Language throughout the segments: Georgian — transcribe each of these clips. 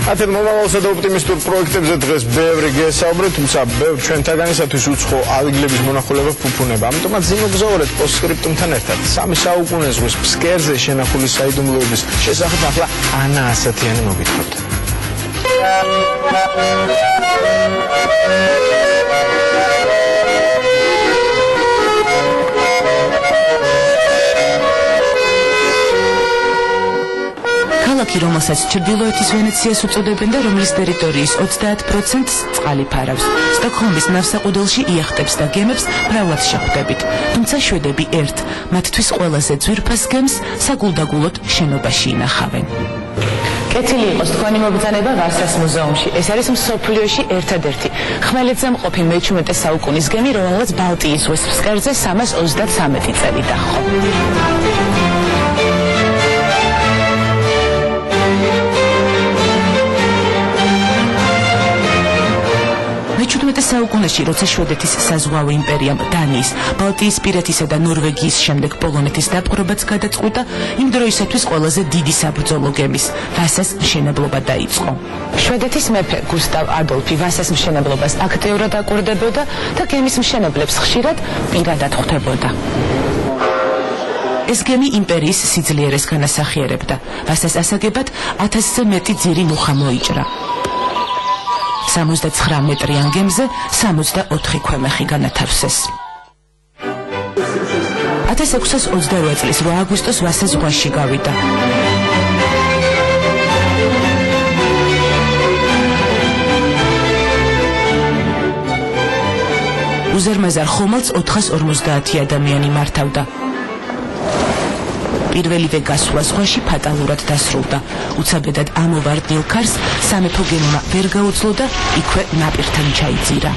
ათელ მომავალსა და ოპტიმისტურ პროექტებზე დღეს ბევრი გესაუბრეთ, თუმცა ბევრ ჩვენთაგანისათვის უცხო ადგილების მონახულება ფუფუნება. ამიტომაც ზიმოგზაურეთ პოსტსკრიპტუმთან ერთად. 3 საუკუნე ზღვის ფსკერზე შენახული საიდუმლოების შესახებ ახლა ანა ასათიანი მოგვითხრობთ. ქალაქი, რომელსაც ჩრდილოეთის ვენეციას უწოდებენ და რომლის ტერიტორიის 30%-ს წყალი ფარავს. სტოკჰოლმის ნავსაყუდელში იახტებს და გემებს მრავლად შეხვდებით. თუმცა შვედები ერთ, მათთვის ყველაზე ძვირფას გემს საგულდაგულოდ შენობაში ინახავენ. კეთილი იყოს თქვენი მობრძანება ვარსას მუზეუმში. ეს არის მსოფლიოში ერთადერთი ხმელეთზე მყოფი მე-17 საუკუნის გემი, რომელსაც ბალტიის ზღვის ფსკერზე 333 წელი დაჰყო. მე-17 საუკუნეში, როცა შვედეთის საზღვაო იმპერიამ დანიის, ბალტიისპირეთისა და ნორვეგიის შემდეგ პოლონეთის დაპყრობაც გადაწყვიტა, იმ დროისათვის ყველაზე დიდი საბრძოლო გემის ვასას მშენებლობა დაიწყო. შვედეთის მეფე გუსტავ ადოლფი ვასას მშენებლობას აქტიურად აკვირდებოდა და გემის მშენებლებს ხშირად პირადად ხვდებოდა. ეს გემი იმპერიის სიძლიერეს განასახიერებდა. ვასას ასაგებად 1000-ზე მეტი ძირი მუხა მოიჭრა. 69 მეტრიან გემზე 64 ქვემეხი განათავსეს. 1628 წლის 8 აგვისტოს ვასა ზღვაში გავიდა. უზარმაზარ ხომალდს 450 ადამიანი მართავდა. პირველივე გასვლა ზღვაში ფატალურად დასრულდა. უცაბედად ამოვარდნილ ქარს სამეფო გემმა ვერ გაუძლო და იქვე ნაპირთან ჩაიძირა.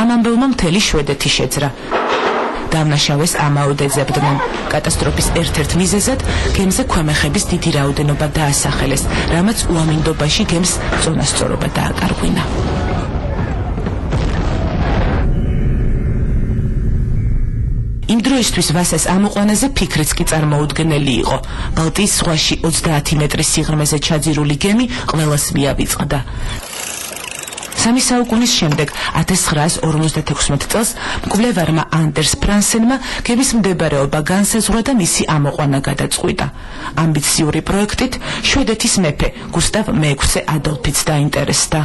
ამ ამბელმა მთელი შვედეთი შეძრა. დავნაშავეს ამაოდ ეძებდნენ. კატასტროფის ერთ-ერთ მიზეზად გემზე ქვემეხების დიდი რაოდენობა დაასახელეს, რამაც უამინდობაში გემს წონასწორობა დააკარგვინა. იმ დროისთვის ვასას ამოყვანაზე ფიქრიც კი წარმოუდგენელი იყო. ბალტიის ზღვაში 30 მეტრის სიღრმეზე ჩაძირული გემი ყველას მიავიწყდა. 3 საუკუნის შემდეგ 1956 წელს მკვლევარმა ანდერს ფრანსენმა გემის მდებარეობა განსაზღვრა და მისი ამოყვანა გადაწყვიტა. ამბიციური პროექტით შვედეთის მეფე გუსტავ მე-6 ადოლფიც დაინტერესდა.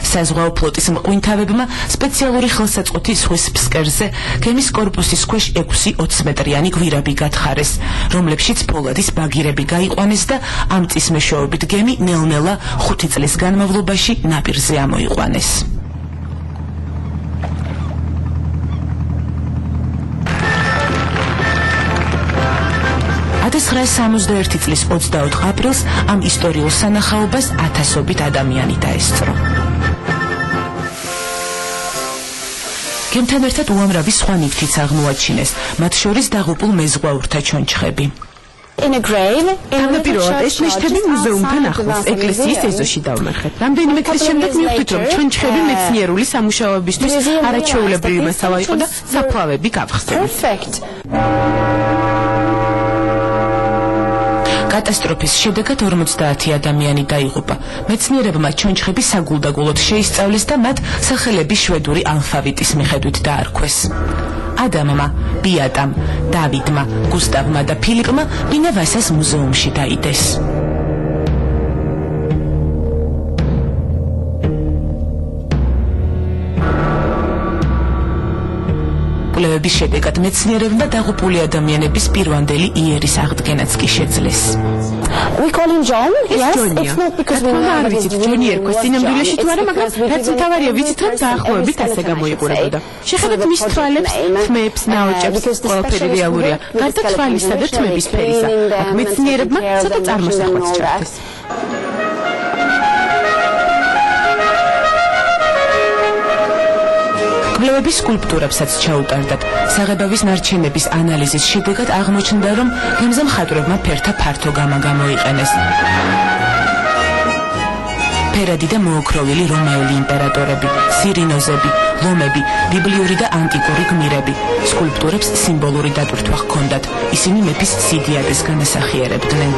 საზღვაო ფლოტის მღვინთავებმა სპეციალური ხელსაწყოთი ზღვის ფსკერზე გემის კორპუსის ქვეშ 6 20 მეტრიანი გვირაბი გათხარეს, რომლებშიც ფოლადის ბაგირები გაიყვანეს და ამ წის მეშვეობით გემი ნელ-ნელა 5 წლის განმავლობაში ნაპირზე ამოიყვანეს. $1961 წლის 24 აპრილს ამ ისტორიულ სანახაობას ათასობით ადამიანი დაესწრო. გემთან ერთად უამრავი სხვა ნივთიც აღმოაჩინეს, მათ შორის დაღუპულ მეზღვაურთა ჩონჩხები. თავდაპირველად ეს ნაშთები მუზეუმთან ახლოს, ეკლესიის ეზოში დავნახეთ. რამდენიმე წლის შემდეგ მივხვდით, რომ ჩონჩხები მეცნიერული სამუშაოებისთვის არაჩვეულებრივი მასალა იყო და საფლავები გავხსნით. კატასტროფის შედეგად 50 ადამიანი დაიღუპა. მეცნიერებმა ჩონჩხები საგულდაგულოდ შეისწავლეს და მათ სახელები შვედური ალფავიტის მიხედვით დაარქვეს. ადამმა, ბიატამ, დავიდმა, გუსტავმა და ფილიპმა ბინა ვასას მუზეუმში დაიდეს. კვლევების შედეგად მეცნიერებმა დაღუპული ადამიანების პირვანდელი იერის აღდგენაც კი შეძლეს. არ ვიცით, ჯონი ერქვა სინამდვილეში თუ არა, მაგრამ რაც მთავარია ვიცით, რომ დაახლოებით ასე გამოიყურებოდა. შეხედოთ მის თვალებს, თმებს, ნაოჭებს, ყველაფერი რეალურია. გარდა თვალისა და თმების ფერისა, აქ მეცნიერებმა ცოტა წარმოსახვაც ჩართეს. კვლევების სკულპტურებსაც ჩაუტარდათ. საღებავის ნარჩენების ანალიზის შედეგად აღმოჩნდა, რომ გემზე მხატვრებმა ფერთა ფართო გამა გამოიყენეს. ფერადი და მოოქროვილი რომაელი იმპერატორები, სირინოზები, ლომები, ბიბლიური და ანტიკური გმირები. სკულპტურებს სიმბოლური დატვირთვა ჰქონდათ. ისინი მეფის სიდიადეს განასახიერებდნენ.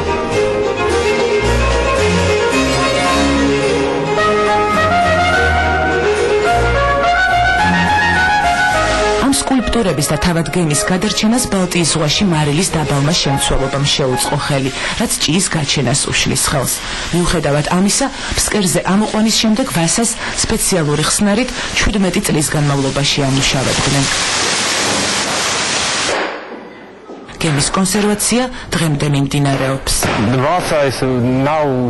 კულტურების და თავად გემის გადარჩენას ბალტიის ზღვაში მარილის დაბალმა შემცველობამ შეუწყო ხელი, რაც ჭიის გაჩენას უშლის ხელს. მიუხედავად ამისა, ფსკერზე ამოყვანის შემდეგ ვასას სპეციალური ხსნარით 17 წლის განმავლობაში ამუშავებდნენ. გემის კონსერვაცია დღემდე მიმდინარეობს.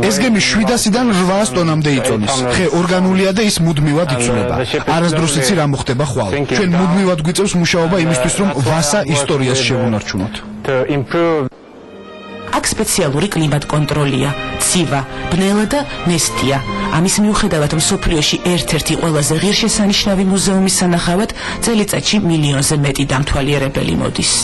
ეს გემი 700-დან 800 ტონამდე იწონის. ხე ორგანულია და ის მუდმივად იცვლება. არასდროს იცი რა მოხდება ხვალ. ჩვენ მუდმივად გვიწევს მუშაობა იმისთვის, რომ ვასა ისტორიას შევუნარჩუნოთ. აქ სპეციალური კლიმატ კონტროლია, ცივა, ბნელა და ნესტია. ამის მიუხედავად მსოფლიოში ერთ-ერთი ყველაზე ღირსშესანიშნავი მუზეუმის სანახავად წელიწადში 1 მილიონზე მეტი დამთვალიერებელი მოდის.